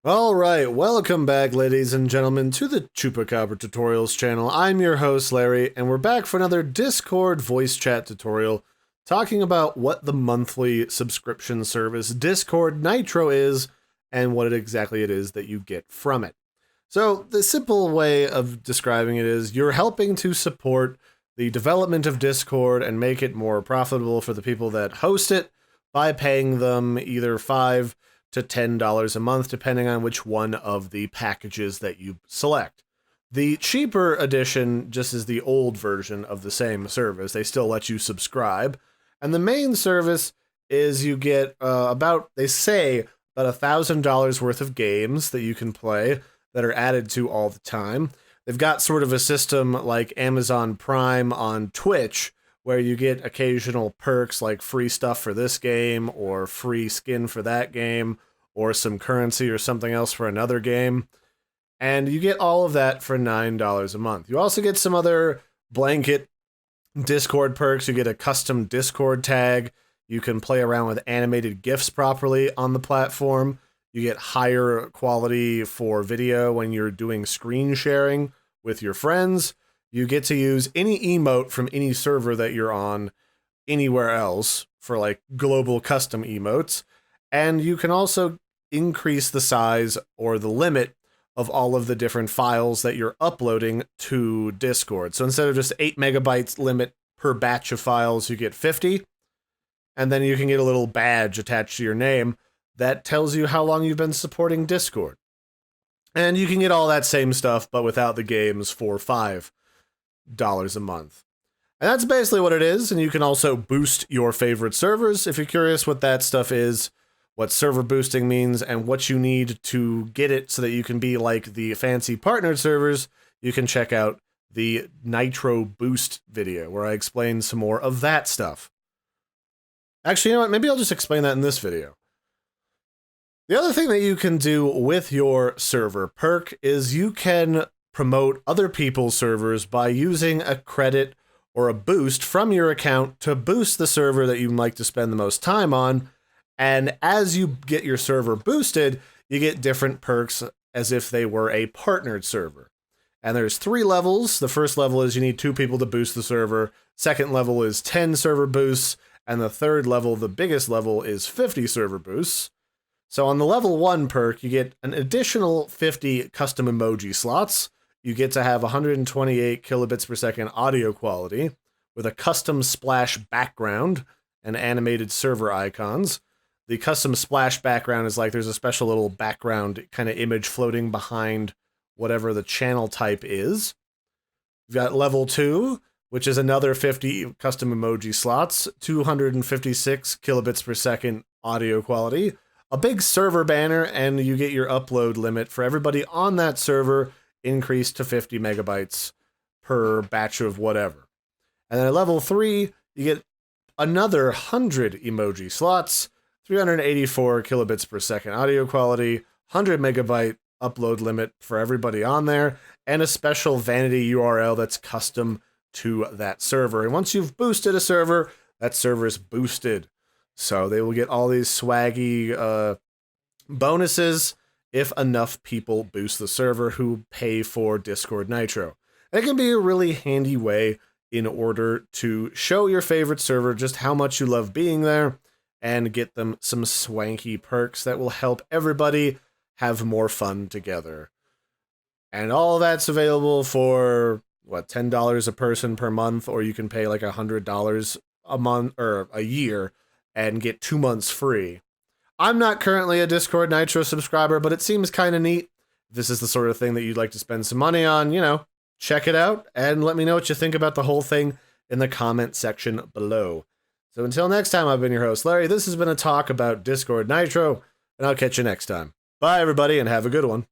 Alright, welcome back, ladies and gentlemen, to the Chupacabra Tutorials channel. I'm your host, Larry, and we're back for another Discord voice chat tutorial talking about what the monthly subscription service Discord Nitro is and what exactly it is that you get from it. So, the simple way of describing it is you're helping to support the development of Discord and make it more profitable for the people that host it by paying them either $5 to $10 a month, depending on which one of the packages that you select. The cheaper edition just is the old version of the same service. They still let you subscribe. And the main service is you get they say, about $1,000 worth of games that you can play that are added to all the time. They've got sort of a system like Amazon Prime on Twitch, where you get occasional perks like free stuff for this game or free skin for that game or some currency or something else for another game. And you get all of that for $9 a month. You also get some other blanket Discord perks. You get a custom Discord tag. You can play around with animated GIFs properly on the platform. You get higher quality for video when you're doing screen sharing with your friends. You get to use any emote from any server that you're on anywhere else for like global custom emotes. And you can also increase the size or the limit of all of the different files that you're uploading to Discord. So instead of just 8 megabytes limit per batch of files, you get 50. And then you can get a little badge attached to your name that tells you how long you've been supporting Discord. And you can get all that same stuff, but without the games for $5 a month. And that's basically what it is. And you can also boost your favorite servers. If you're curious what that stuff is, what server boosting means, and what you need to get it so that you can be like the fancy partnered servers, you can check out the Nitro Boost video where I explain some more of that stuff. Actually, you know what? Maybe I'll just explain that in this video. The other thing that you can do with your server perk is you can promote other people's servers by using a credit or a boost from your account to boost the server that you'd like to spend the most time on. And as you get your server boosted, you get different perks as if they were a partnered server. And there's 3 levels. The first level is you need 2 people to boost the server. Second level is 10 server boosts. And the third level, the biggest level, is 50 server boosts. So on the level 1 perk, you get an additional 50 custom emoji slots. You get to have 128 kilobits per second audio quality with a custom splash background and animated server icons. The custom splash background is like there's a special little background kind of image floating behind whatever the channel type is. You've got level 2, which is another 50 custom emoji slots, 256 kilobits per second audio quality, a big server banner, and you get your upload limit for everybody on that server increased to 50 megabytes per batch of whatever. And then at level 3, you get another 100 emoji slots, 384 kilobits per second audio quality, 100 megabyte upload limit for everybody on there, and a special vanity URL that's custom to that server. And once you've boosted a server, that server is boosted. So they will get all these swaggy bonuses if enough people boost the server who pay for Discord Nitro. And it can be a really handy way in order to show your favorite server just how much you love being there and get them some swanky perks that will help everybody have more fun together. And all that's available for, what, $10 a person per month, or you can pay like $100 a month or a year and get 2 months free. I'm not currently a Discord Nitro subscriber, but it seems kind of neat. If this is the sort of thing that you'd like to spend some money on, check it out and let me know what you think about the whole thing in the comment section below. So until next time, I've been your host, Larry. This has been a talk about Discord Nitro, and I'll catch you next time. Bye, everybody, and have a good one.